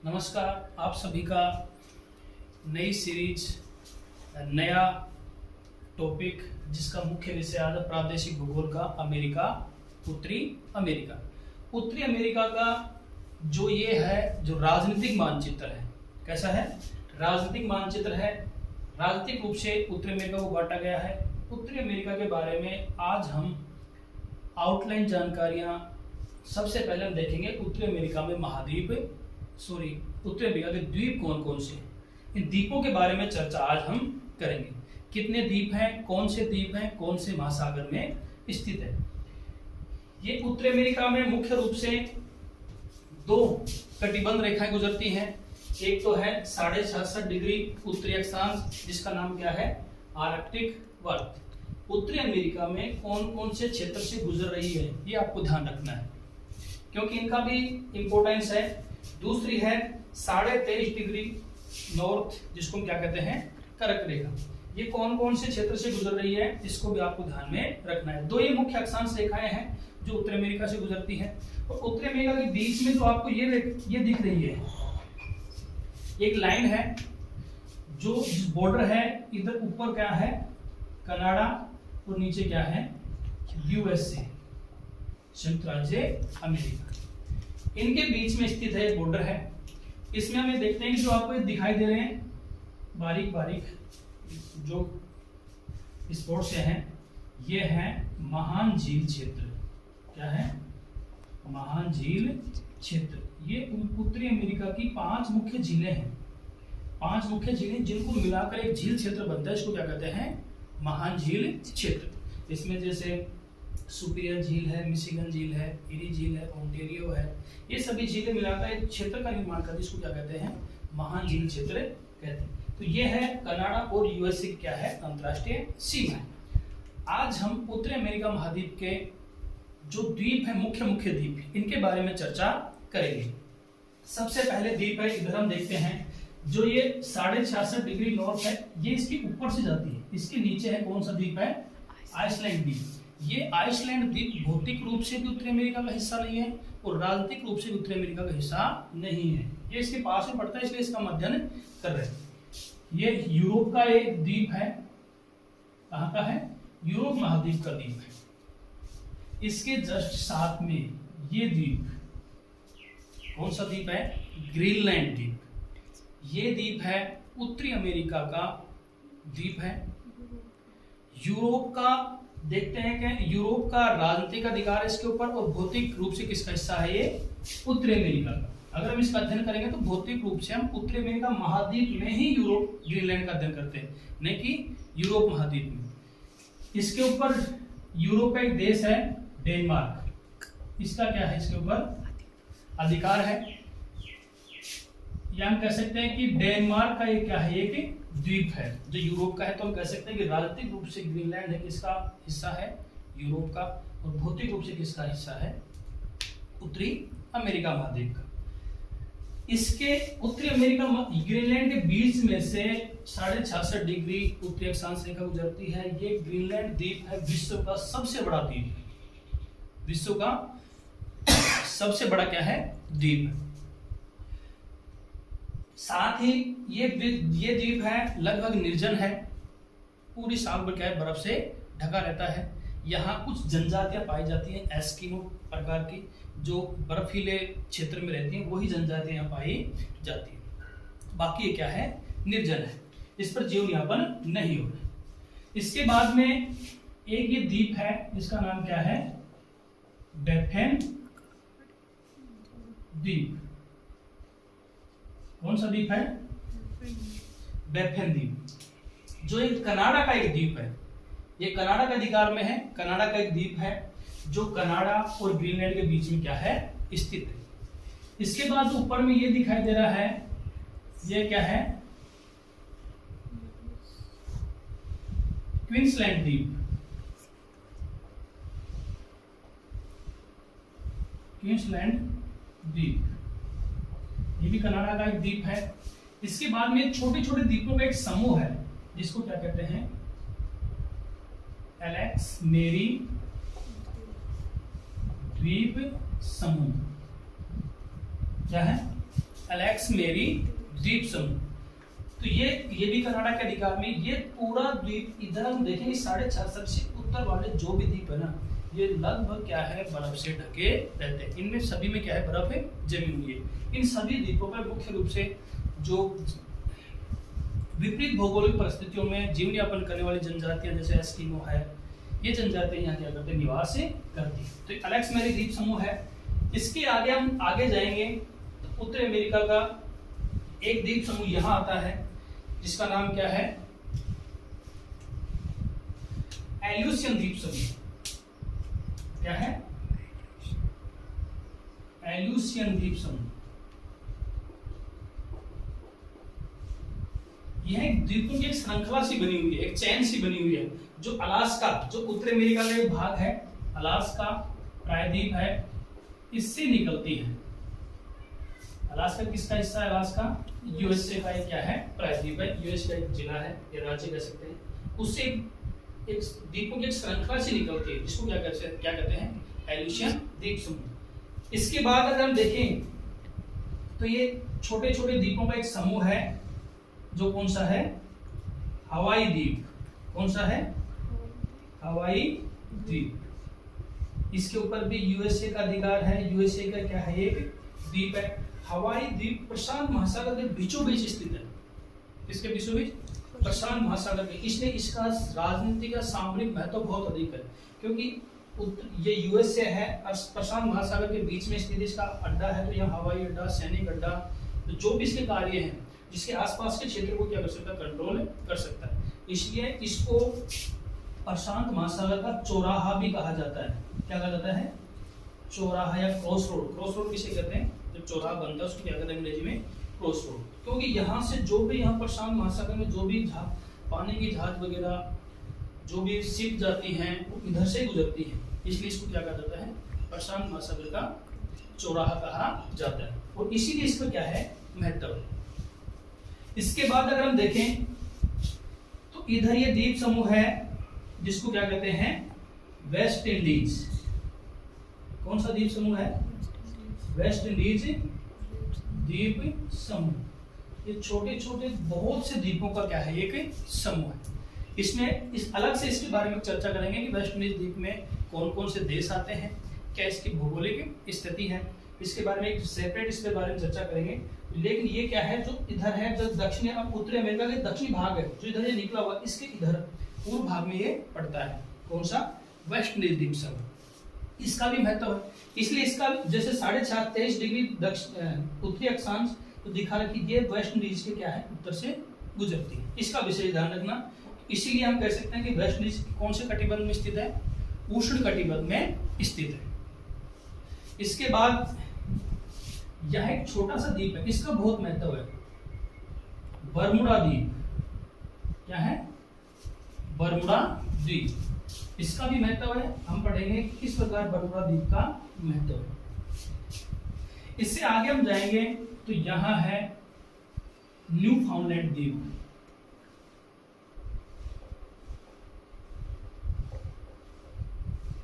नमस्कार, आप सभी का नई सीरीज, नया टॉपिक जिसका मुख्य विषय आज प्रादेशिक भूगोल का अमेरिका, उत्तरी अमेरिका। उत्तरी अमेरिका का जो ये है जो राजनीतिक मानचित्र है, कैसा है? राजनीतिक मानचित्र है। राजनीतिक रूप से उत्तरी अमेरिका को बांटा गया है। उत्तरी अमेरिका के बारे में आज हम आउटलाइन जानकारियां सबसे पहले हम देखेंगे। उत्तरी अमेरिका में उत्तरी अमेरिका के द्वीप कौन कौन से, इन द्वीपों के बारे में चर्चा आज हम करेंगे। कितने द्वीप हैं, कौन से द्वीप हैं, कौन से महासागर में स्थित है। ये उत्तरी अमेरिका में मुख्य रूप से दो कटिबंध रेखाएं गुजरती हैं। एक तो है 66.5 डिग्री उत्तरी अक्षांश, जिसका नाम क्या है? आर्कटिक वर्ग। उत्तरी अमेरिका में कौन कौन से क्षेत्र से गुजर रही है, ये आपको ध्यान रखना है, क्योंकि इनका भी इंपॉर्टेंस है। दूसरी है 23.5 डिग्री नॉर्थ, जिसको हम क्या कहते हैं? कर्क रेखा। ये कौन कौन से क्षेत्र से गुजर रही है, इसको भी आपको ध्यान में रखना है। दो ये मुख्य अक्षांश रेखाएं हैं जो उत्तरी अमेरिका से गुजरती हैं। और उत्तरी अमेरिका के बीच में जो आपको ये दिख रही है, एक लाइन है जो बॉर्डर है। इधर ऊपर क्या है? कनाडा, और नीचे क्या है? यूएसए, संयुक्त राज्य अमेरिका। इनके बीच में स्थित है, एक बॉर्डर है। इसमें हमें देखते हैं कि जो आपको दिखाई दे रहे हैं बारीक बारीक जो स्पॉट से हैं, ये है महान झील क्षेत्र। क्या है? महान झील क्षेत्र। ये उत्तरी अमेरिका की 5 मुख्य झीलें हैं। 5 मुख्य झीलें जिनको मिलाकर एक झील क्षेत्र बनता है, इसको क्या कहते हैं? महान झील क्षेत्र। इसमें जैसे सुपीरियर झील है, मिशिगन झील है, इरी झील है, ओंटेरियो है, ये सभी झीलें मिलाकर एक क्षेत्र का निर्माण करती है, इसको क्या कहते हैं? महान झील क्षेत्र कहते हैं। तो ये है कनाडा और यूएसए क्या है? अंतरराष्ट्रीय सीमा। आज हम उत्तरी अमेरिका महाद्वीप के जो द्वीप है, मुख्य मुख्य द्वीप, इनके बारे में चर्चा करेंगे। सबसे पहले द्वीप है, इधर हम देखते हैं, जो ये 66.5 डिग्री नॉर्थ है, ये इसके ऊपर से जाती है। इसके नीचे है कौन सा द्वीप है? आइसलैंड द्वीप। ये आइसलैंड द्वीप भौतिक रूप से भी उत्तरी अमेरिका का हिस्सा नहीं है और राजनीतिक रूप से भी उत्तरी अमेरिका का हिस्सा नहीं है। ये इसके पास में पड़ता है, इसलिए इसका अध्ययन कर रहे हैं। ये यूरोप का एक द्वीप है। कहाँ का है? यूरोप महाद्वीप का द्वीप है। इसके जस्ट साथ में ये द्वीप, कौन सा द्वीप है? ग्रीनलैंड द्वीप। ये द्वीप है उत्तरी अमेरिका का द्वीप है। यूरोप का देखते हैं कि यूरोप का राजनीतिक अधिकार है इसके ऊपर, और भौतिक रूप से किसका हिस्सा है? ये उत्तरी अमेरिका का। अगर हम इसका अध्ययन करेंगे तो भौतिक रूप से हम उत्तरी अमेरिका महाद्वीप में ही यूरोप ग्रीनलैंड का अध्ययन करते हैं, नहीं कि यूरोप महाद्वीप में। इसके ऊपर यूरोप का एक देश है डेनमार्क, इसका क्या है? इसके ऊपर अधिकार है। या हम कह सकते हैं कि डेनमार्क का ये क्या है? एक द्वीप है जो यूरोप का है। तो हम कह सकते हैं कि राजनीतिक रूप से ग्रीनलैंड है किसका हिस्सा है? यूरोप का। और भौतिक रूप से किसका हिस्सा है? उत्तरी अमेरिका महाद्वीप का। इसके उत्तरी अमेरिका ग्रीनलैंड के बीच में से 66.5 डिग्री उत्तरी अक्षांश रेखा गुजरती है। ये ग्रीनलैंड द्वीप है विश्व का सबसे बड़ा द्वीप। विश्व का सबसे बड़ा क्या है? द्वीप। साथ ही ये द्वीप है लगभग निर्जन है, पूरी साल भर क्या है? बर्फ से ढका रहता है। यहाँ कुछ जनजातियां पाई जाती हैं, एस्किमो प्रकार की, जो बर्फीले क्षेत्र में रहती हैं, वही जनजातियां यहाँ पाई जाती हैं। बाकी ये क्या है? निर्जन है, इस पर जीवन यापन नहीं हो रहा। इसके बाद में एक ये द्वीप है, जिसका नाम क्या है? बैफिन द्वीप। कौन सा द्वीप है? बैफिन द्वीप, जो एक कनाडा का एक द्वीप है। ये कनाडा के अधिकार में है। कनाडा का एक द्वीप है जो कनाडा और ग्रीनलैंड के बीच में क्या है? स्थित है। इसके बाद ऊपर में ये दिखाई दे रहा है, ये क्या है? क्वींसलैंड द्वीप। क्वींसलैंड द्वीप, ये भी कनाडा का एक द्वीप है। इसके बाद में छोटे छोटे द्वीपों का एक समूह है, जिसको क्या कहते हैं? एलेक्स मेरी द्वीप समूह। क्या है? एलेक्स मेरी द्वीप समूह। तो ये भी कनाडा के अधिकार में। ये पूरा द्वीप इधर हम देखेंगे 4.5 सबसे उत्तर वाले जो भी द्वीप है ना, ये लगभग क्या है, बर्फ से ढके रहते हैं। इनमें सभी में क्या है, बर्फ है जमी हुई है। इन सभी द्वीपों पर मुख्य रूप से जो विपरीत भौगोलिक परिस्थितियों में जीवन यापन करने वाली जनजातियां जैसे एस्किमो है, ये जनजातियां यहाँ क्या करते हैं, निवास करती है। तो एलेक्स मेरी द्वीप समूह है। इसके आगे हम आगे जाएंगे तो उत्तरी अमेरिका का एक द्वीप समूह यहाँ आता है जिसका नाम क्या है, एल्यूसियन द्वीप समूह। क्या है, एल्यूसियन द्वीप समूह। यह एक द्वीपों की एक श्रृंखला सी बनी हुई है, एक चैन सी बनी हुई है, जो अलास्का, जो उत्तरी अमेरिका का एक भाग है, अलास्का प्रायद्वीप है, इससे निकलती है। अलास्का किसका हिस्सा है, अलास्का यूएसए का क्या है, प्रायद्वीप है, यूएस का एक जिला है या राज्य कह सकते हैं। उससे एक द्वीपों की एक श्रृंखला से निकलती है जिसको क्या कहते हैं, एल्यूसियन द्वीप समूह। इसके बाद अगर हम देखें तो ये छोटे छोटे द्वीपों का एक समूह है जो कौन सा है, हवाई द्वीप। कौन सा है, हवाई द्वीप। इसके ऊपर भी यूएसए का अधिकार है। यूएसए का क्या है, एक द्वीप है। हवाई द्वीप प्रशांत महासागर के बीचों बीच स्थित है। इसके बीचों बीच प्रशांत महासागर के, इसलिए इसका राजनीतिक या सामरिक महत्व बहुत अधिक है, क्योंकि ये यूएसए है और प्रशांत महासागर के बीच में स्थित इसका अड्डा है। तो यहाँ हवाई अड्डा, सैनिक अड्डा, तो जो भी इसके कार्य हैं, जिसके आसपास के क्षेत्र को क्या कर सकता है, कंट्रोल कर सकता है। इसलिए इसको प्रशांत महासागर का चौराहा भी कहा जाता है। क्या कहा जाता है, चौराहा या क्रॉस रोड। क्रॉस रोड किसे कहते हैं, जब चौराहा बनता है उसको क्या कहते हैं अंग्रेजी में, क्रॉस रोड। क्योंकि यहाँ से जो भी, यहाँ प्रशांत महासागर में जो भी पानी की जहाज वगैरह जो भी शिप जाती हैं वो इधर से गुजरती है, इसलिए इसको क्या कहा जाता है, प्रशांत महासागर का चौराहा कहा जाता है। और इसीलिए इसका क्या है, महत्व है। इसके बाद अगर हम देखें तो इधर ये द्वीप समूह है जिसको क्या कहते हैं, वेस्ट इंडीज। कौन सा द्वीप समूह है, वेस्ट इंडीज द्वीप समूह। ये छोटे छोटे बहुत से द्वीपों का क्या है, एक समूह है। इसमें इस अलग से इसके बारे में चर्चा करेंगे कि वेस्ट इंडीज द्वीप में कौन कौन से देश आते हैं, क्या इसकी भौगोलिक स्थिति है, इसके बारे में एक सेपरेट इसके बारे में चर्चा करेंगे। लेकिन ये क्या है, जो इधर है, जो दक्षिणी और उत्तरी अमेरिका के दक्षिणी भाग है, जो इधर ये निकला हुआ, इसके इधर पूर्व भाग में ये पड़ता है। कौन सा, वेस्ट इंडीज द्वीप समूह। इसका भी महत्व है, इसलिए इसका जैसे 23.5 डिग्री उत्तरी अक्षांश तो दिखा रखी, ये वेस्ट इंडीज के क्या है, उत्तर से गुजरती है। इसका विशेष ध्यान रखना। इसीलिए हम कह सकते हैं कि वेस्ट इंडीज कौन से कटिबंध में स्थित है, उष्ण कटिबंध में स्थित है। इसके बाद यह एक छोटा सा द्वीप है, इसका बहुत महत्व है, बरमुडा द्वीप। क्या है, बरमुडा द्वीप। इसका भी महत्व है, हम पढ़ेंगे किस प्रकार बरमुडा द्वीप का महत्व है। इससे आगे हम जाएंगे तो यहां है न्यू फाउंडलैंड द्वीप।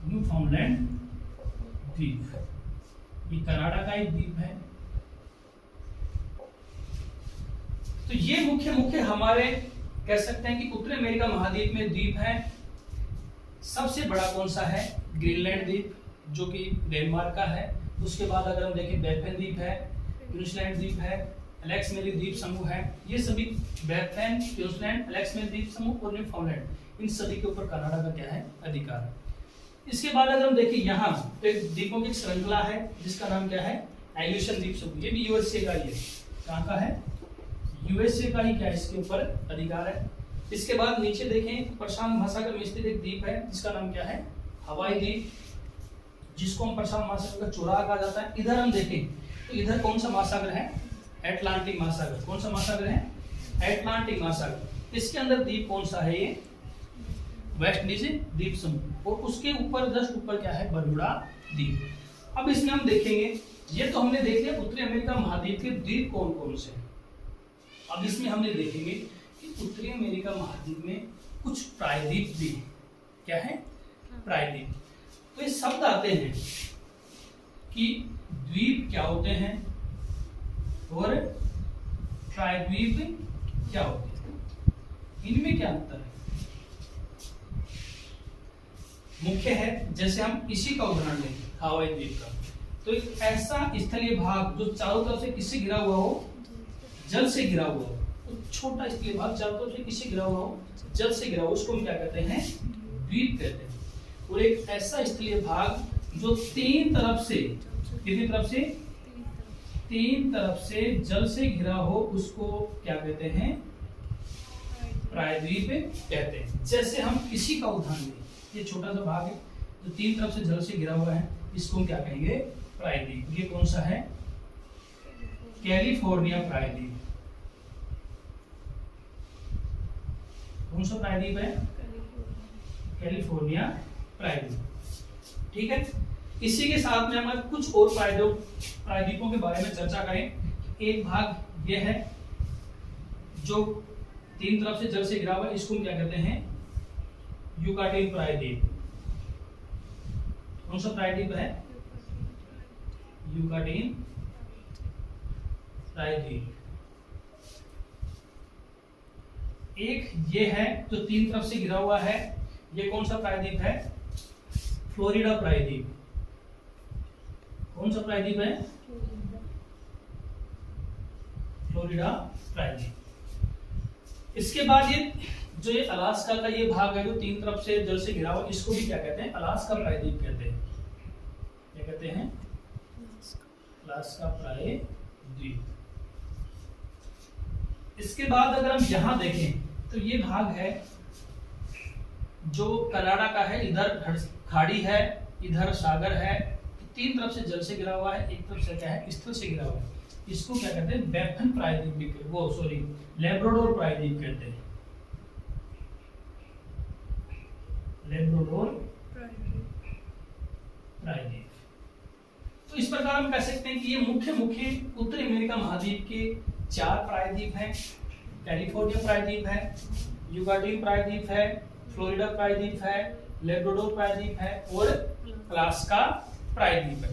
न्यू फाउंडलैंड द्वीप, ये कनाडा का एक द्वीप है। तो ये मुख्य हमारे कह सकते हैं कि उत्तरी अमेरिका महाद्वीप में द्वीप है। सबसे बड़ा कौन सा है, ग्रीनलैंड द्वीप, जो कि डेनमार्क का है। उसके बाद अगर हम देखें बैफेन द्वीप है, क्वींसलैंड द्वीप है, एलेक्स मेरी द्वीप समूह है। ये सभी बैफेन, क्वींसलैंड, एलेक्स मेरी द्वीप समूह और न्यू फाउंडलैंड, इन सभी के ऊपर कनाडा का क्या है, अधिकार है। इसके बाद अगर हम देखें यहाँ तो एक द्वीपों की श्रृंखला है जिसका नाम क्या है, एल्यूसियन द्वीप समूह। ये भी यूएसए का ही है। कहाँ का है, यूएसए का ही क्या है, इसके ऊपर अधिकार है। इसके बाद नीचे देखें प्रशांत महासागर में स्थित एक द्वीप है जिसका नाम क्या है, हवाई द्वीप, जिसको हम प्रशांत महासागर का चौराहा कहा जाता है। इधर हम देखें तो इधर कौन सा महासागर है, एटलांटिक महासागर। कौन सा महासागर है, एटलांटिक महासागर। इसके अंदर द्वीप कौन सा है, ये वेस्ट इंडीज द्वीप समूह। और उसके ऊपर जस्ट ऊपर क्या है, बरमुडा द्वीप। अब इसमें हम देखेंगे, ये तो हमने देख लिया उत्तरी अमेरिका महाद्वीप के द्वीप कौन कौन से। अब इसमें हमने देखेंगे कि उत्तरी अमेरिका महाद्वीप में कुछ प्रायद्वीप भी हैं। क्या है, प्रायद्वीप। तो ये शब्द आते हैं कि द्वीप क्या होते हैं और प्रायद्वीप क्या होते हैं, इनमें क्या अंतर है? मुख्य है, जैसे हम इसी का उदाहरण लें हवाई द्वीप का, तो एक ऐसा स्थलीय भाग जो चारों तरफ से किससे घिरा हुआ हो, जल से घिरा हुआ हो, तो छोटा स्थलीय भाग चारों तरफ से किससे घिरा हुआ हो, जल से घिरा हुआ, उसको हम क्या कहते हैं, द्वीप कहते हैं। और एक ऐसा स्थलीय भाग जो तीन तरफ से, कितनी तरफ से, तीन तरफ से जल से घिरा हो, उसको क्या कहते हैं, प्रायद्वीप कहते हैं। जैसे हम इसी का उदाहरण लें, ये छोटा सा भाग है जो तीन तरफ से जल से घिरा हुआ है, इसको हम क्या कहेंगे, प्रायद्वीप। ये कौन सा है, कैलिफोर्निया प्रायद्वीप। कौन सा प्रायद्वीप है, कैलिफोर्निया प्रायद्वीप। ठीक है, इसी के साथ में हम कुछ और प्रायद्वीपों के बारे में चर्चा करें। एक भाग यह है जो तीन तरफ से जल से घिरा हुआ है, इसको हम क्या कहते हैं, युकाटेन प्रायद्वीप। कौन सा प्रायद्वीप है, युकाटेन प्रायद्वीप। एक ये है जो तीन तरफ से घिरा हुआ है, ये कौन सा प्रायद्वीप है, फ्लोरिडा प्रायद्वीप। कौन सा प्रायद्वीप है, फ्लोरिडा प्रायद्वीप। इसके बाद ये जो ये अलास्का का ये भाग है जो तीन तरफ से जल से घिरा हुआ, इसको भी क्या कहते हैं, अलास्का प्रायद्वीप कहते हैं। क्या कहते हैं, अलास्का प्रायद्वीप। इसके बाद अगर हम यहां देखें तो ये भाग है जो कनाडा का है, इधर खाड़ी है, इधर सागर है, तीन तरफ से जल से घिरा हुआ है, एक तरफ से क्या है, स्थल से घिरा हुआ है, इसको क्या कहते हैं, बैफन प्रायद्वीप, वो सॉरी लैब्राडोर प्रायद्वीप कहते हैं, लैब्राडोर प्रायद्वीप। तो इस प्रकार हम कह सकते हैं कि ये मुख्य उत्तरी अमेरिका महाद्वीप के चार प्रायद्वीप हैं। कैलिफोर्निया प्रायद्वीप है, युकाटेन प्रायद्वीप है, फ्लोरिडा प्रायद्वीप है, लैब्राडोर प्रायद्वीप है और अलास्का प्रायद्वीप है।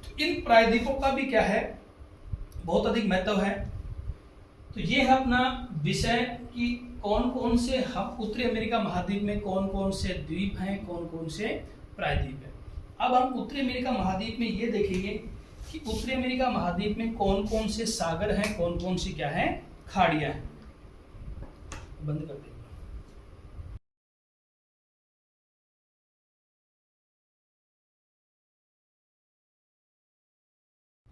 तो इन प्रायद्वीपों का भी क्या है, बहुत अधिक महत्व है। तो ये है अपना विषय कि कौन कौन से हम उत्तरी अमेरिका महाद्वीप में कौन कौन से द्वीप हैं, कौन कौन से प्रायद्वीप हैं। अब हम उत्तरी अमेरिका महाद्वीप में ये देखेंगे कि उत्तरी अमेरिका महाद्वीप में कौन कौन से सागर हैं, कौन कौन सी क्या है, खाड़ियां हैं। बंद कर देंगे।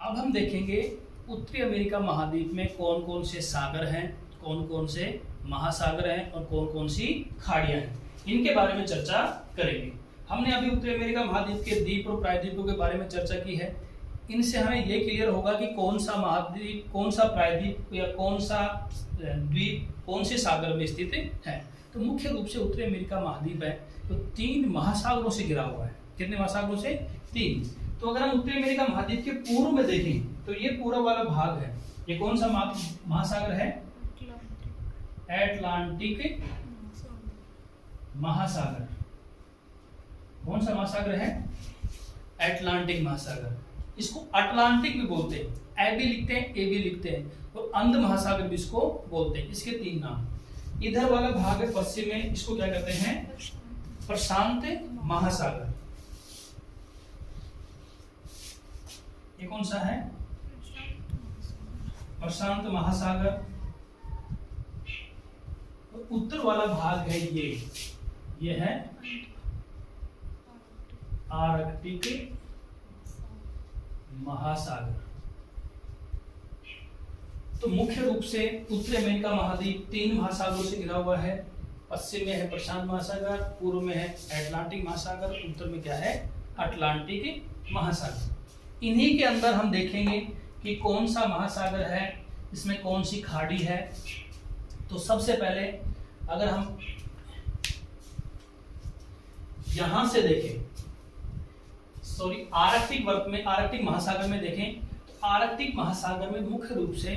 अब हम देखेंगे उत्तरी अमेरिका महाद्वीप में कौन कौन से सागर हैं, कौन कौन से महासागर हैं और कौन कौन सी खाड़ियां हैं, इनके बारे में चर्चा करेंगे। हमने अभी उत्तरी अमेरिका महाद्वीप के द्वीप और प्रायद्वीपों के बारे में चर्चा की है। इनसे हमें यह क्लियर होगा कि कौन सा महाद्वीप, कौन सा प्रायद्वीप या कौन सा द्वीप कौन से सागर में स्थित है। तो मुख्य रूप से उत्तरी अमेरिका महाद्वीप है तो तीन महासागरों से घिरा हुआ है। कितने महासागरों से, तीन। तो अगर हम उत्तरी अमेरिका महाद्वीप के पूर्व में देखें तो ये पूर्व वाला भाग है, ये कौन सा महासागर है, अटलांटिक महासागर। कौन सा महासागर है, अटलांटिक महासागर। इसको अटलांटिक भी बोलते हैं, ए भी लिखते हैं, ए भी लिखते हैं, और अंध महासागर भी इसको बोलते हैं। इसके तीन नाम। इधर वाला भाग है पश्चिम में, इसको क्या कहते हैं, प्रशांत महासागर। ये कौन सा है, प्रशांत महासागर। उत्तर वाला भाग है ये है आर्कटिक महासागर। तो मुख्य रूप से उत्तरी अमेरिका महाद्वीप तीन महासागरों से घिरा हुआ है। पश्चिम में है प्रशांत महासागर, पूर्व में है अटलांटिक महासागर, उत्तर में क्या है, अटलांटिक महासागर। इन्हीं के अंदर हम देखेंगे कि कौन सा महासागर है, इसमें कौन सी खाड़ी है। तो सबसे पहले अगर हम यहां से देखें, सॉरी आर्कटिक वर्ग में, आर्कटिक महासागर में देखें तो आर्कटिक महासागर में मुख्य रूप से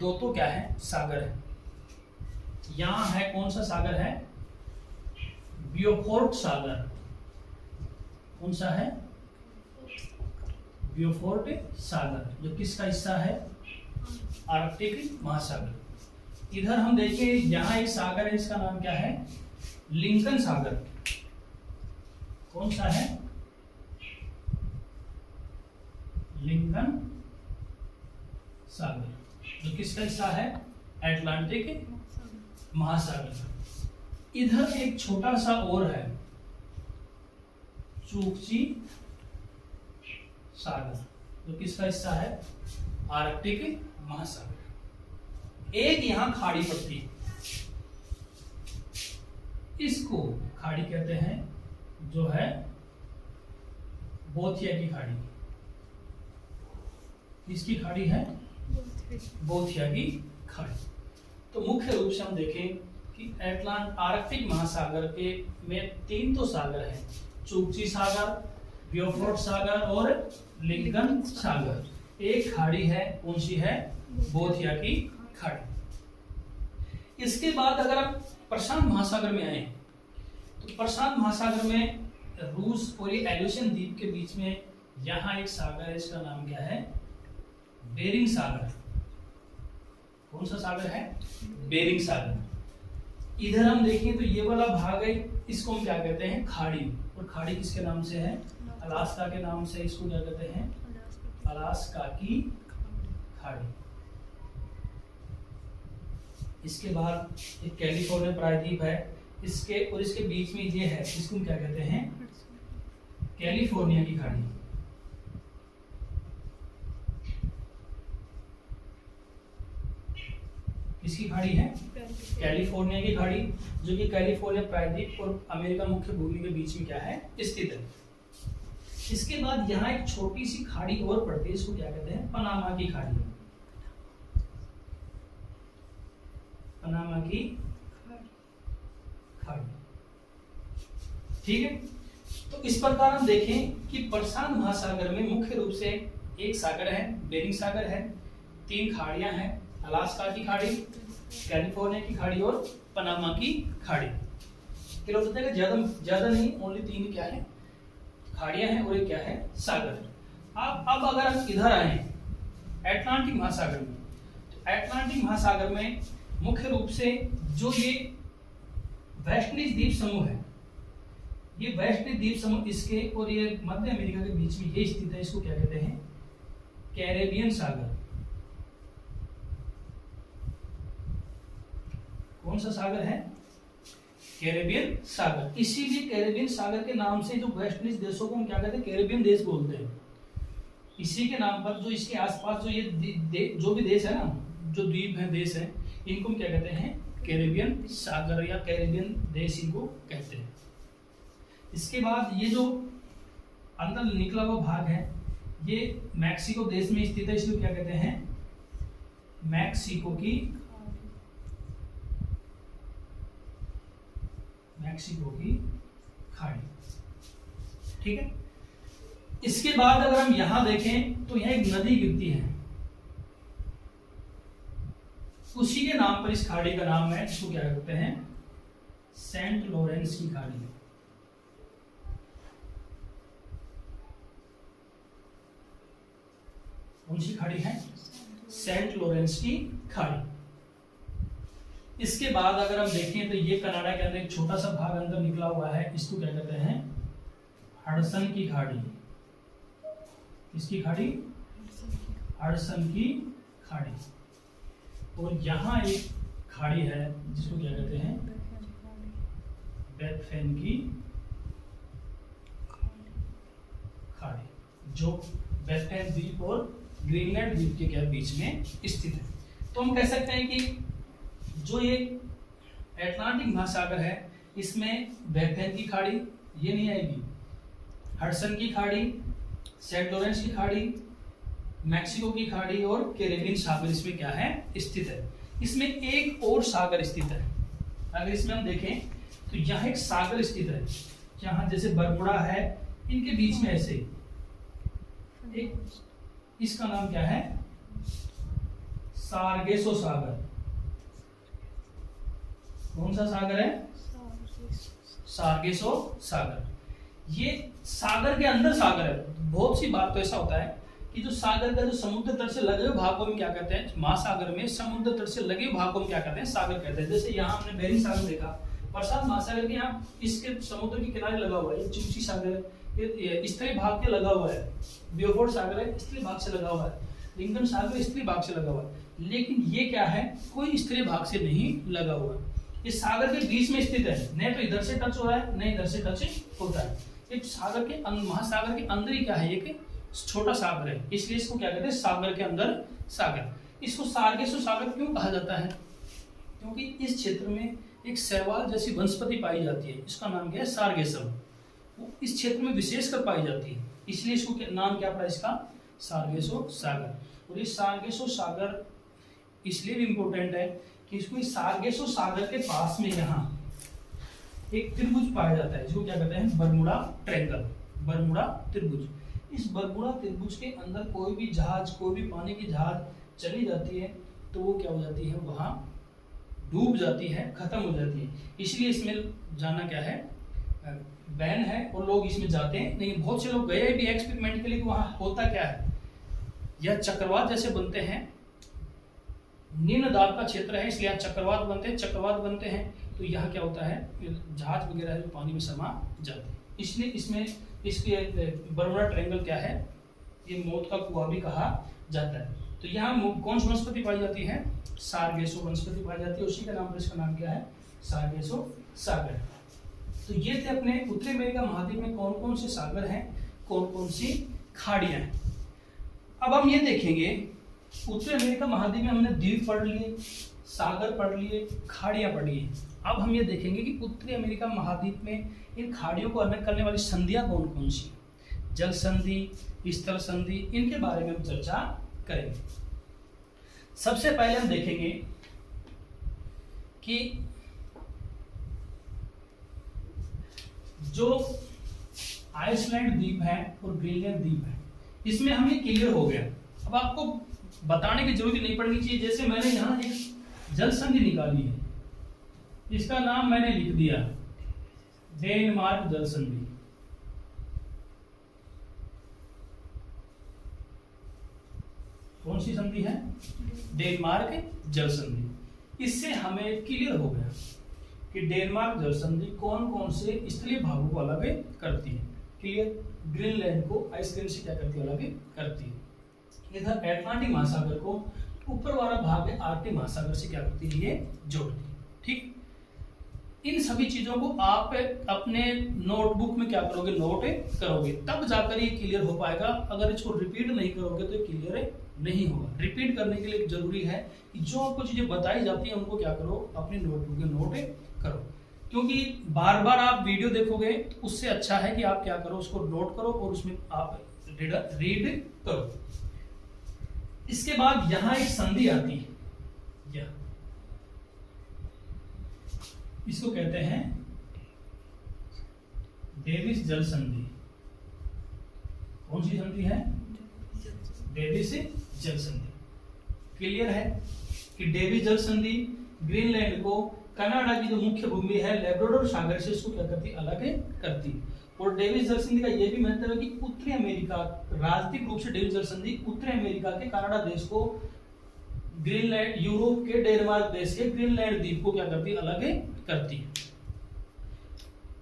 दो तो क्या है, सागर है। यहां है कौन सा सागर है, ब्योफोर्ट सागर। कौन सा है, ब्योफोर्ट सागर, जो किसका हिस्सा है, आर्कटिक महासागर। इधर हम देखें यहाँ एक सागर है, इसका नाम क्या है? लिंकन सागर। कौन सा है? लिंकन सागर, जो किसका हिस्सा है? अटलांटिक महासागर। इधर एक छोटा सा और है, चूकची सागर, जो किसका हिस्सा है? आर्कटिक महासागर। एक यहां खाड़ी पड़ती है, इसको खाड़ी कहते हैं, जो है बोथिया की खाड़ी। किसकी खाड़ी है? बोथिया की खाड़ी। तो मुख्य रूप से हम देखें कि आर्कटिक महासागर के में 3 तो सागर हैं, चूकची सागर, ब्योफोर्ट सागर और लिंकन सागर। एक खाड़ी है, कौन सी है? बोथिया की खाड़ी। इसके बाद अगर आप प्रशांत महासागर में आए तो प्रशांत महासागर में रूस और ये एल्यूशियन द्वीप के बीच में यहाँ एक सागर है, इसका नाम क्या है? बेरिंग सागर। कौन सा सागर है? बेरिंग सागर। इधर हम देखें तो ये वाला भाग है, इसको हम क्या कहते हैं? खाड़ी। और खाड़ी किसके नाम से है? अलास्का के नाम से इसको क्या कहते हैं? अलास्का की खाड़ी। इसके बाद एक कैलिफोर्निया प्रायद्वीप है, इसके और इसके बीच में ये है, इसको हम क्या कहते हैं? कैलिफोर्निया की खाड़ी। किसकी खाड़ी है? कैलिफोर्निया की खाड़ी, जो कि कैलिफोर्निया प्रायद्वीप और अमेरिका मुख्य भूमि के बीच में क्या है? स्थित है। इसके बाद यहाँ एक छोटी सी खाड़ी और पड़ती है, इसको क्या कहते हैं? पनामा की खाड़ी। पनामा की खाड़ी, ठीक है। तो इस प्रकार हम देखें कि प्रशांत महासागर में मुख्य रूप से एक सागर है, बेरिंग सागर है, 3 खाड़ियां हैं, अलास्का की खाड़ी, कैलिफोर्निया की खाड़ी और पनामा की खाड़ी। ज्यादा नहीं, ओनली 3 क्या है? खाड़ियां हैं और एक क्या है? सागर। अब अगर हम इधर आए अटलांटिक महासागर में, तो अटलांटिक महासागर में मुख्य रूप से जो ये वेस्ट इंडीज द्वीप समूह है, ये वेस्ट इंडीज द्वीप समूह, इसके और ये मध्य अमेरिका के बीच में ये स्थित है, इसको क्या कहते हैं? कैरेबियन सागर। कौन सा सागर है? कैरेबियन सागर। इसीलिए कैरेबियन सागर के नाम से जो वेस्ट इंडीज देशों को हम क्या कहते हैं? कैरेबियन देश बोलते हैं। इसी के नाम पर जो इसके आसपास जो ये जो भी देश है ना, जो द्वीप है, देश है, इनको हम क्या कहते हैं? कैरेबियन सागर या कैरेबियन देश इनको कहते हैं। इसके बाद ये जो अंदर निकला हुआ भाग है, ये मैक्सिको देश में स्थित है, इसको क्या कहते हैं? मैक्सिको की खाड़ी, ठीक है। इसके बाद अगर हम यहां देखें तो यहां एक नदी गिरती है, उसी के नाम पर इस खाड़ी का नाम है, इसको क्या कहते हैं? सेंट लॉरेंस की खाड़ी। कौन सी खाड़ी है? सेंट लॉरेंस की खाड़ी। इसके बाद अगर हम देखें तो ये कनाडा के अंदर एक छोटा सा भाग अंदर निकला हुआ है, इसको क्या कहते हैं? हडसन की खाड़ी। किसकी खाड़ी? हडसन की खाड़ी। और यहाँ एक खाड़ी है जिसको क्या कहते हैं? बैकफेन की खाड़ी, जो बैकफेन द्वीप और ग्रीनलैंड द्वीप के क्या बीच में स्थित है। तो हम कह सकते हैं कि जो ये अटलांटिक महासागर है, इसमें बैकफेन की खाड़ी ये नहीं आएगी, हडसन की खाड़ी, सेंट लॉरेंस की खाड़ी, मैक्सिको की खाड़ी और कैरेबियन सागर इसमें क्या है? स्थित है। इसमें एक और सागर स्थित है। अगर इसमें हम देखें तो यहाँ एक सागर स्थित है, जहां जैसे बरमुडा है, इनके बीच में ऐसे एक, इसका नाम क्या है? सार्गेसो सागर। कौन सा सागर है? सार्गेसो सागर। ये सागर के अंदर सागर है। बहुत सी बार तो ऐसा होता है कि जो सागर का जो समुद्र तट से लगे हुए भाग को हम क्या कहते हैं, महासागर में समुद्र तट से लगे हुए भाग को हम क्या कहते हैं, सागर कहते हैं। जैसे यहाँ हमने बेरिंग सागर देखा, प्रशांत महासागर के यहाँ इसके समुद्र के किनारे लगा हुआ है, चूची सागर है, ये स्थलीय भाग के लगा हुआ है, ब्योफोर्ड सागर है स्थलीय भाग से लगा हुआ है, लिंकन सागर स्थलीय भाग से लगा हुआ है। लेकिन ये क्या है, कोई स्थलीय भाग से नहीं लगा हुआ है, इस सागर के बीच में स्थित है, न तो इधर से टच हो रहा है न इधर से टच होता है। एक सागर के महासागर के अंदर ही क्या है, एक छोटा सागर है, इसलिए इसको क्या कहते हैं, सागर के अंदर सागर। इसको सार्गेसो सागर क्यों कहा जाता है, क्योंकि इस क्षेत्र में एक शैवाल जैसी वनस्पति पाई जाती है, इसका नाम क्या है, सार्गेसम। वो इस क्षेत्र में विशेषकर पाई जाती है, इसलिए इसको नाम क्या पड़ा इसका, सार्गेसो सागर। और ये सार्गेसो सागर इसलिए भी इंपॉर्टेंट है कि इसको सार्गेसो सागर के पास में यहाँ एक त्रिभुज पाया जाता है, जिसको क्या कहते हैं, बरमुडा ट्रायंगल, बरमुडा त्रिभुज। इस बरमुडा त्रिभुज के अंदर कोई भी जहाज, कोई भी पानी की जहाज चली जाती है तो वो क्या हो जाती है, वहां डूब जाती है, खत्म हो जाती है। इसलिए इसमें जाना क्या है, बैन है, और लोग इसमें जाते हैं नहीं। बहुत से लोग गए भी एक्सपेरिमेंट के लिए, तो वहां होता क्या है, यह चक्रवात जैसे बनते हैं, निम्न दाब का क्षेत्र है, इसलिए चक्रवात बनते हैं, चक्रवात बनते हैं तो यहाँ क्या होता है, जहाज वगैरह जो पानी में समा जाते हैं। इसलिए इसमें इसके बरमुडा ट्रायंगल क्या है, ये मौत का कुआं भी कहा जाता है। तो यहाँ कौन सी वनस्पति पाई जाती है, सार्गेसो वनस्पति पाई जाती है, उसी का नाम पर इसका नाम क्या है, सार्गेसो सागर। तो ये थे अपने उत्तरी अमेरिका महाद्वीप में कौन कौन से सागर हैं, कौन कौन सी खाड़ियां हैं। अब हम ये देखेंगे, उत्तरी अमेरिका महाद्वीप में हमने द्वीप पढ़ लिए, सागर पढ़ लिए, खाड़ियां पढ़ ली। अब हम ये देखेंगे कि उत्तरी अमेरिका महाद्वीप में इन खाड़ियों को अलग करने वाली संधियां कौन कौन सी, जल संधि, स्थल संधि, इनके बारे में हम चर्चा करेंगे। सबसे पहले हम देखेंगे कि जो आइसलैंड द्वीप है और ग्रीनलैंड द्वीप है, इसमें हमें क्लियर हो गया। अब आपको बताने की जरूरत नहीं पड़नी चाहिए। जैसे मैंने यहाँ एक जल संधि निकाली है, इसका नाम मैंने लिख दिया डेनमार्क जल संधि। कौन सी संधि है, डेनमार्क जल संधि। इससे हमें क्लियर हो गया कि डेनमार्क जल संधि कौन कौन से स्थलीय भागों को अलग करती है। क्लियर, ग्रीनलैंड को आइसलैंड से क्या करती है, अलग करती है। इधर अटलांटिक महासागर को ऊपर वाला भाग है आर्कटिक महासागर से क्या करती है, ये जोड़ती है। ठीक, इन सभी चीजों को आप अपने नोटबुक में क्या करोगे, नोट करोगे, तब जाकर ये क्लियर हो पाएगा। अगर इसको रिपीट नहीं करोगे तो क्लियर नहीं होगा। रिपीट करने के लिए जरूरी है कि जो आपको चीजें बताई जाती है उनको क्या करो, अपनी नोटबुक में नोट करो, क्योंकि बार बार आप वीडियो देखोगे तो उससे अच्छा है कि आप क्या करो, उसको नोट करो और उसमें आप रीड करो। इसके बाद यहां एक संधि आती है, यह इसको कहते हैं डेविस जल संधि। कौन सी संधि है, डेविस जल संधि। क्लियर है कि डेविस जल संधि ग्रीनलैंड को कनाडा की जो मुख्य भूमि है लैब्राडोर सागर से इसको क्या करती, अलग करती है। और डेविस जल संधि का यह भी मतलब है कि उत्तरी अमेरिका, राजनीतिक रूप से डेविस जल संधि उत्तरी अमेरिका के कनाडा देश को ग्रीनलैंड, यूरोप के डेनमार्क देश के ग्रीनलैंड द्वीप को क्या करती है, अलग करती है।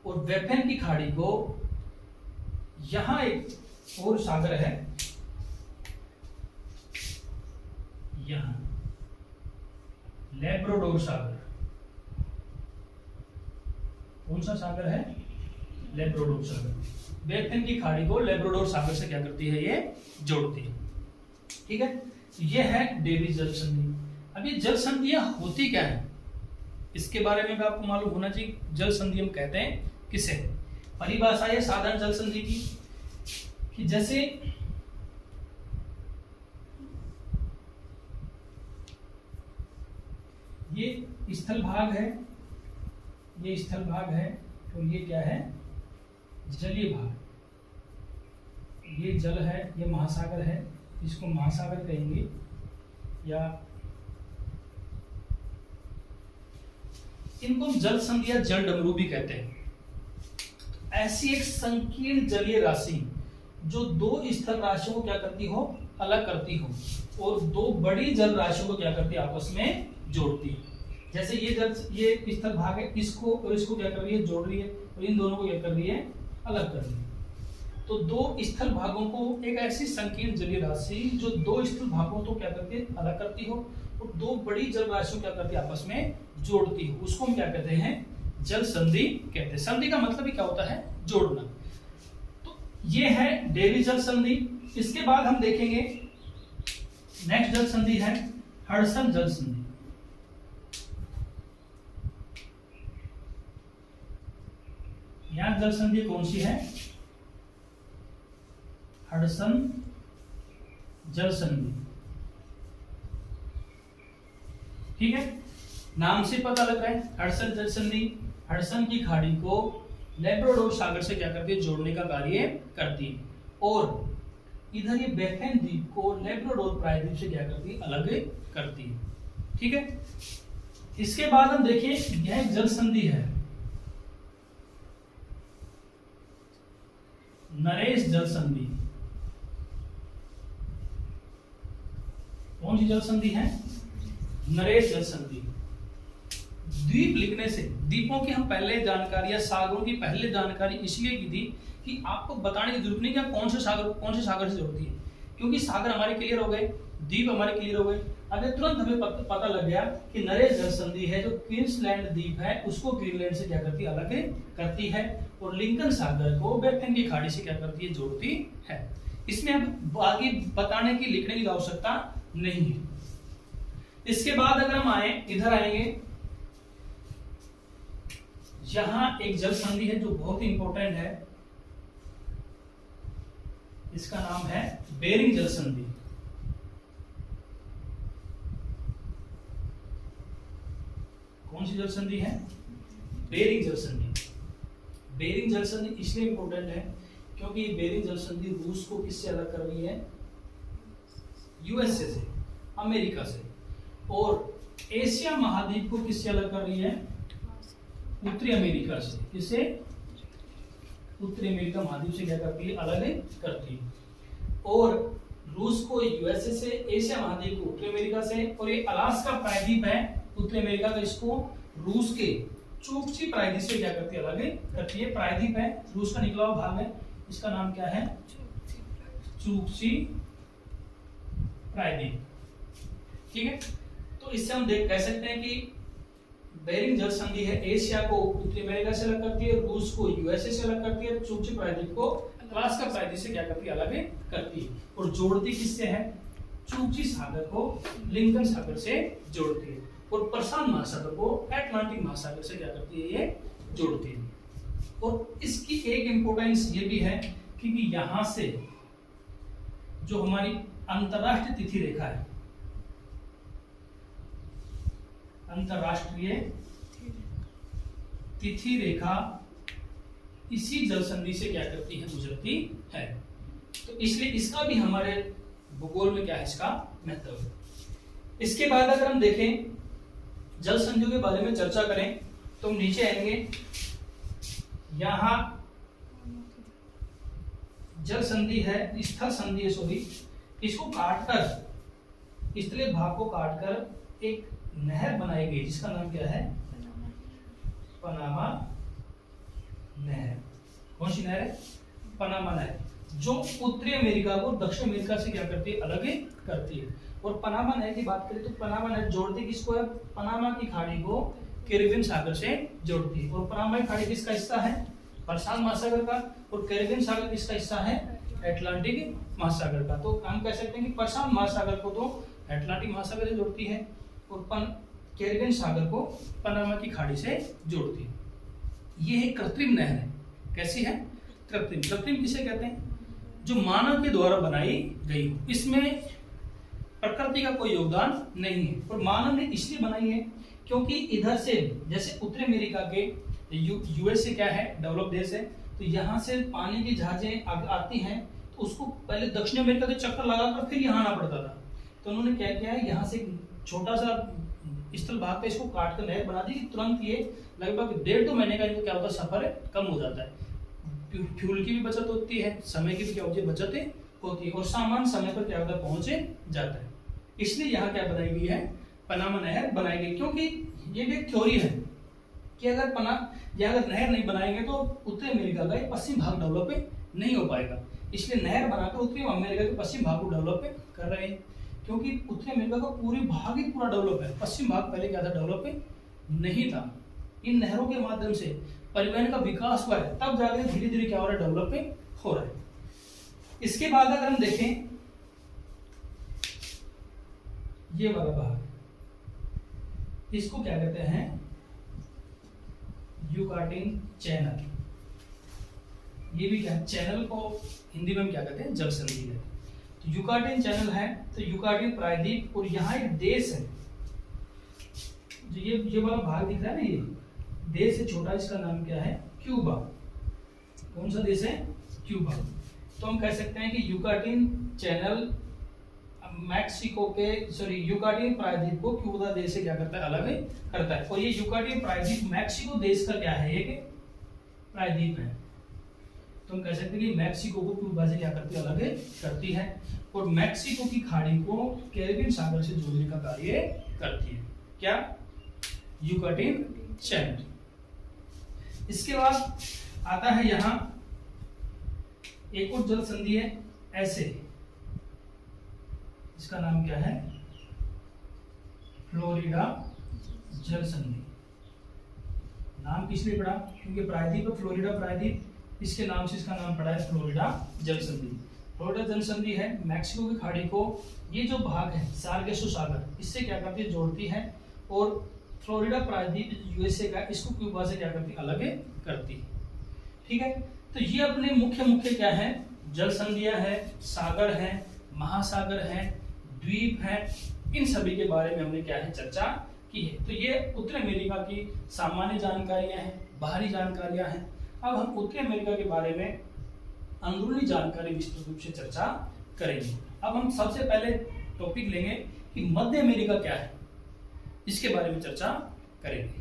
और वेफेन की खाड़ी को, यहां एक और सागर है, यहां लैब्राडोर सागर। कौन सा सागर है, लैब्राडोर सागर। वेफेन की खाड़ी को लैब्राडोर सागर से क्या करती है, ये जोड़ती है। ठीक है, ये है डेविस जल संधि। अब ये जल संधियां होती क्या है, इसके बारे में भी आपको मालूम होना चाहिए। जल संधि हम कहते हैं किसे, परिभाषा है साधारण जल संधि की, कि जैसे ये स्थल भाग है, ये स्थल भाग है, और ये क्या है, जलीय भाग। ये जल है, ये महासागर है, इसको महासागर कहेंगे, या इनको हम जल संधि या जल डमरू भी कहते हैं। ऐसी एक संकीर्ण जलीय राशि जो दो स्थल राशियों को क्या करती हो, अलग करती हो और दो बड़ी जल राशियों को क्या करती है, आपस में जोड़ती है। जैसे ये स्थल भाग है, इसको और इसको क्या कर रही है, जोड़ रही है, और इन दोनों को क्या कर रही है, अलग कर रही है। तो दो स्थल भागों को, एक ऐसी संकीर्ण जलीय राशि जो दो स्थल भागों को क्या करती है, अलग करती हो, और दो बड़ी जल राशियों क्या करती है, आपस में जोड़ती हो, उसको हम क्या कहते हैं, जल संधि कहते हैं। संधि का मतलब ही क्या होता है, जोड़ना। तो ये है डेली जल संधि। इसके बाद हम देखेंगे नेक्स्ट जल संधि है हडसन जल संधि। यहां जल संधि कौन सी है, हडसन जल संधि। ठीक है, नाम से पता लग रहा है हडसन जल संधि हडसन की खाड़ी को लैब्राडोर सागर से क्या करती है, जोड़ने का कार्य करती है। और इधर ये बैफिन द्वीप को लैब्राडोर प्रायद्वीप से क्या करती है, अलग करती है। ठीक है, इसके बाद हम देखिए यह एक जल संधि है नरेश जल संधि। कौन सी जल संधि है, नरेश जल संधि। द्वीप लिखने से, द्वीपों की हम पहले जानकारी या सागरों की पहले जानकारी इसलिए की थी कि आपको बताने की जरूरत नहीं कि कौन से सागर से जुड़ती है, क्योंकि सागर हमारे क्लियर हो गए, द्वीप हमारे क्लियर हो गए। अगर तुरंत हमें पता लग गया कि नरेश जल संधि है जो क्वींसलैंड द्वीप है उसको ग्रीनलैंड से क्या करती है, अलग करती है, और लिंकन सागर को बैफिन की खाड़ी से क्या करती है, जोड़ती है। इसमें अब आगे बताने की लिखने की आवश्यकता नहीं है। इसके बाद अगर हम इधर आएंगे, यहां एक जल संधि है जो बहुत ही इंपॉर्टेंट है, इसका नाम है बेरिंग जल संधि। कौन सी जल संधि है, बेरिंग जल संधि। बेरिंग जल संधि इसलिए इंपॉर्टेंट है क्योंकि बेरिंग जल संधि रूस को किससे अलग कर रही है, यूएसए से, अमेरिका से, और एशिया महाद्वीप को किससे अलग कर रही है, उत्तरी अमेरिका से। इसे उत्तरी अमेरिका महाद्वीप से क्या करती है, अलग करती है। और रूस को यूएसए से, एशिया महाद्वीप को उत्तरी अमेरिका से, और ये अलास्का प्रायद्वीप है उत्तरी अमेरिका का, इसको रूस के चुकची प्रायद्वीप से क्या करती है, अलग करती है। प्रायद्वीप है, रूस का निकला हुआ भाग है, इसका नाम क्या है, चुकची प्रायद्वीप। ठीक है, तो इससे हम कह सकते हैं कि बेरिंग जल संधि है एशिया को उत्तरी अमेरिका से अलग करती है, रूस को यूएसए से अलग करती है, चुकची प्रायद्वीप को अलास्का प्रायद्वीप से क्या करती है, अलग करती है, और जोड़ती किससे है, चुकची सागर को लिंकन सागर से जोड़ती है, और प्रशांत महासागर को अटलांटिक महासागर से क्या करती है, ये जोड़ती है। और इसकी एक इंपॉर्टेंस ये भी है कि यहां से जो हमारी अंतरराष्ट्रीय तिथि रेखा है, अंतरराष्ट्रीय तिथि रेखा इसी जल संधि से क्या करती है, गुजरती है। तो इसलिए इसका भी हमारे भूगोल में क्या है, इसका महत्व है। इसके बाद अगर हम देखें जल संधियों के बारे में चर्चा करें तो हम नीचे आएंगे, यहां जल संधि है, स्थल संधि है, सॉरी, इसको काटकर, स्थलीय भाग को काटकर एक नहर बनाई गई जिसका नाम क्या है, पनामा नहर। कौन सी नहर है, पनामा नहर, जो उत्तरी अमेरिका को दक्षिण अमेरिका से क्या करती है, अलग करती है। और पनामा नहर की बात करें तो पनामा नहर जोड़ती किसको है, पनामा की खाड़ी को कैरिबियन सागर से जोड़ती है। और पनामा की खाड़ी किसका हिस्सा है, प्रशांत महासागर का, और कैरिबियन सागर किसका हिस्सा है, अटलांटिक महासागर का। तो हम कह सकते हैं कि प्रशांत महासागर को तो अटलांटिक महासागर से जोड़ती है, और कैरिबियन सागर को पनामा की खाड़ी से जोड़ती है। ये एक कृत्रिम नहर है। कैसी है, कृत्रिम। कृत्रिम किसे कहते हैं, जो मानव के द्वारा बनाई गई हो, इसमें प्रकृति का कोई योगदान नहीं है। और मानव ने इसलिए बनाई है क्योंकि इधर से, जैसे उत्तरी अमेरिका के यूएसए क्या है, डेवलप देश है, तो यहाँ से पानी की जहाजें आती हैं, तो उसको पहले दक्षिण अमेरिका के चक्कर लगाकर फिर यहाँ आना पड़ता था। तो उन्होंने क्या किया है, यहाँ से छोटा सा स्थल भाग पे इसको काट कर नहर बना दी कि तुरंत ये लगभग 1.5-2 महीने का इनको क्या होता है, सफर कम हो जाता है। फ्यूल की भी बचत होती है, समय की भी क्या होती है, बचत होती है और सामान्य समय पर क्या होता है, पहुंच जाता है। इसलिए यहाँ क्या बनाई गई है, पनामा नहर बनाई गई, क्योंकि ये भी एक थ्योरी है कि अगर अगर नहर नहीं बनाएंगे तो उत्तरी अमेरिका का पश्चिम भाग डेवलप नहीं हो पाएगा। इसलिए नहर बनाकर उत्तरी अमेरिका के पश्चिम भाग को डेवलप कर रहे हैं, क्योंकि उत्तरी अमेरिका का पूरी भाग ही पूरा डेवलप है, पश्चिम भाग पहले क्या था, डेवलप नहीं था। इन नहरों के माध्यम से परिवहन का विकास हुआ है, तब जाकर धीरे धीरे क्या हो रहा है, डेवलप हो रहा है। इसके बाद अगर हम देखें ये वाला भाग, इसको क्या कहते हैं, युकाटिन चैनल। ये भी क्या, चैनल को हिंदी में हम क्या कहते हैं, जल संधि है। तो युकाटिन चैनल है, तो युकाटिन प्रायद्वीप, और यहाँ एक देश है जो ये वाला भाग दिख रहा है ना, ये देश है छोटा, इसका नाम क्या है, क्यूबा। कौन सा देश है, क्यूबा। तो हम कह सकते हैं कि युकाटिन चैनल युकाटिन प्रायद्वीप को क्यूबा देश से क्या करता है, अलग करता है। और ये युकाटिन प्रायद्वीप मैक्सिको देश का क्या है, एक प्रायद्वीप है। तो हम कह सकते हैं कि मैक्सिको को क्यूबा से क्या करती है, अलग करती है, और मैक्सिको की खाड़ी को कैरिबियन सागर से जोड़ने का कार्य करती है। क्या, युकाटिन चैनल। इसके बाद आता है यहाँ एक और जल संधि है ऐसे, इसका नाम क्या है, फ्लोरिडा जल संधि। नाम किस लिए पड़ा, क्योंकि प्रायद्वीप है, फ्लोरिडा प्रायद्वीप, इसके नाम से इसका नाम पड़ा है फ्लोरिडा जल संधि। फ्लोरिडा जल संधि है, मैक्सिको की खाड़ी को ये जो भाग है सार्गेसो सागर, इससे क्या करती है, जोड़ती है, और फ्लोरिडा प्रायद्वीप यूएसए का, इसको क्यूबा से क्या करती है, अलग करती है। ठीक है, तो ये अपने मुख्य क्या है, जल संधियां है, सागर है, महासागर है, द्वीप है, इन सभी के बारे में हमने क्या है, चर्चा की है। तो ये उत्तरी अमेरिका की सामान्य जानकारियां हैं, बाहरी जानकारियां हैं। अब हम उत्तरी अमेरिका के बारे में अंदरूनी जानकारी विस्तृत रूप से चर्चा करेंगे। अब हम सबसे पहले टॉपिक लेंगे कि मध्य अमेरिका क्या है, इसके बारे में चर्चा करेंगे।